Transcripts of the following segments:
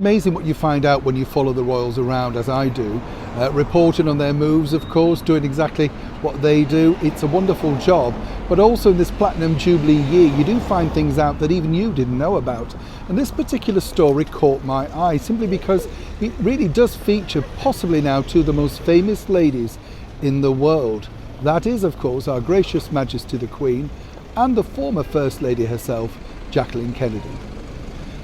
Amazing what you find out when you follow the royals around, as I do, reporting on their moves, of course, doing exactly what they do. It's a wonderful job, but also in this Platinum Jubilee year, you do find things out that even you didn't know about. And this particular story caught my eye simply because it really does feature possibly now two of the most famous ladies in the world. That is, of course, Our Gracious Majesty the Queen and the former First Lady herself, Jacqueline Kennedy.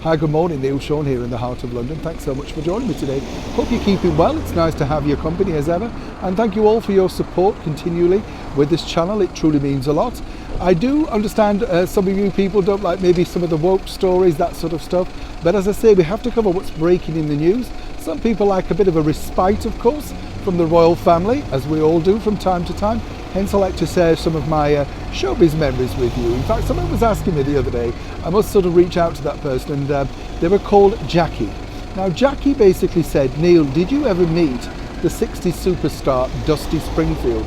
Hi, good morning, Neil Sean here in the heart of London. Thanks so much for joining me today. Hope you're keeping well. It's nice to have your company as ever. And thank you all for your support continually with this channel. It truly means a lot. I do understand some of you people don't like maybe some of the woke stories, that sort of stuff. But as I say, we have to cover what's breaking in the news. Some people like a bit of a respite, of course, from the royal family, as we all do from time to time. Hence, I like to share some of my showbiz memories with you. In fact, someone was asking me the other day, I must sort of reach out to that person, and they were called Jackie. Now, Jackie basically said, Neil, did you ever meet the 60s superstar Dusty Springfield?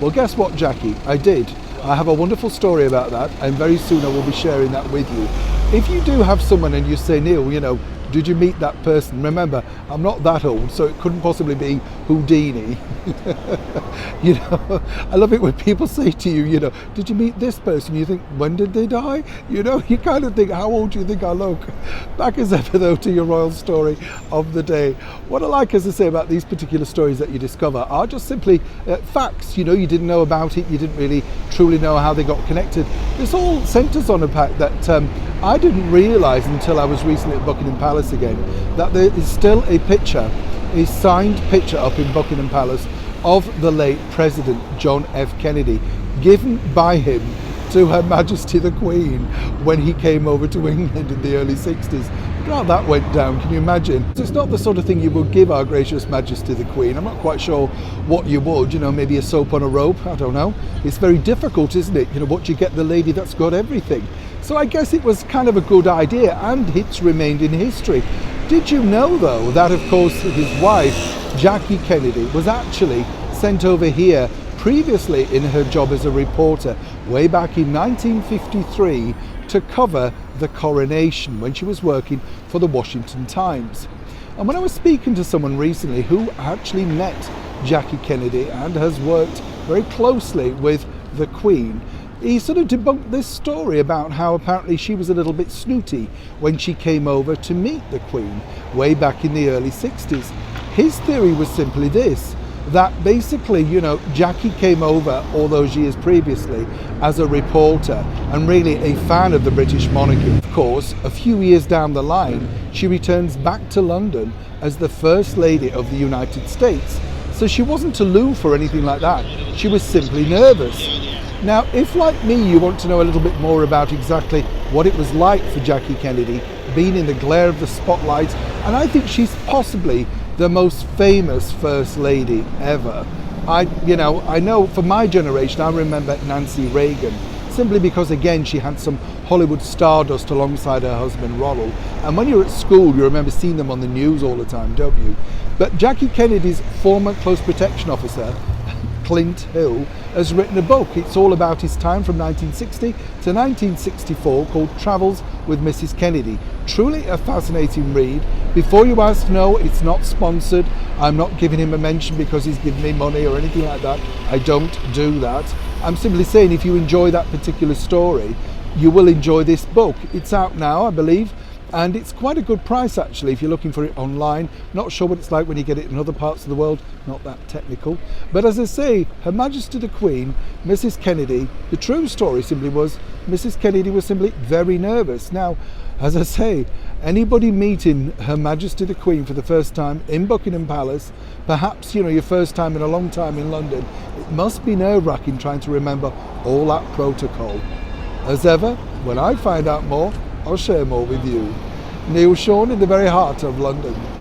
Well, guess what, Jackie? I did. I have a wonderful story about that, and very soon I will be sharing that with you. If you do have someone and you say, Neil, you know, did you meet that person? Remember, I'm not that old, so it couldn't possibly be Houdini. You know, I love it when people say to you, you know, did you meet this person? You think, when did they die? You know, you kind of think, how old do you think I look? Back as ever, though, to your royal story of the day. What I like, as I say, about these particular stories that you discover are just simply facts. You know, you didn't know about it. You didn't really truly know how they got connected. This all centres on a fact that I didn't realise until I was recently at Buckingham Palace again, that there is still a picture, a signed picture up in Buckingham Palace of the late President John F. Kennedy, given by him to Her Majesty the Queen when he came over to England in the early 60s. Look how that went down, can you imagine? It's not the sort of thing you would give Our Gracious Majesty the Queen. I'm not quite sure what you would, you know, maybe a soap on a rope, I don't know. It's very difficult, isn't it? You know, what do you get the lady that's got everything? So I guess it was kind of a good idea, and it's remained in history. Did you know, though, that of course his wife, Jackie Kennedy, was actually sent over here previously in her job as a reporter way back in 1953 to cover the coronation when she was working for the Washington Times. And when I was speaking to someone recently who actually met Jackie Kennedy and has worked very closely with the Queen, he sort of debunked this story about how apparently she was a little bit snooty when she came over to meet the Queen way back in the early 60s. His theory was simply this, that basically, you know, Jackie came over all those years previously as a reporter and really a fan of the British monarchy. Of course, a few years down the line, she returns back to London as the First Lady of the United States. So she wasn't aloof or anything like that. She was simply nervous. Now, if like me, you want to know a little bit more about exactly what it was like for Jackie Kennedy, being in the glare of the spotlight, and I think she's possibly the most famous First Lady ever. I know for my generation, I remember Nancy Reagan, simply because, again, she had some Hollywood stardust alongside her husband, Ronald. And when you're at school, you remember seeing them on the news all the time, don't you? But Jackie Kennedy's former close protection officer, Clint Hill, has written a book. It's all about his time from 1960 to 1964 called Travels with Mrs. Kennedy. Truly a fascinating read. Before you ask, no, it's not sponsored. I'm not giving him a mention because he's given me money or anything like that. I don't do that. I'm simply saying if you enjoy that particular story, you will enjoy this book. It's out now, I believe, and it's quite a good price actually if you're looking for it online. Not sure what it's like when you get it in other parts of the world, not that technical. But as I say, Her Majesty the Queen, Mrs. Kennedy, the true story simply was Mrs. Kennedy was simply very nervous. Now, as I say, anybody meeting Her Majesty the Queen for the first time in Buckingham Palace, perhaps, you know, your first time in a long time in London, it must be nerve-wracking trying to remember all that protocol. As ever, when I find out more, I'll share more with you. Neil Sean in the very heart of London.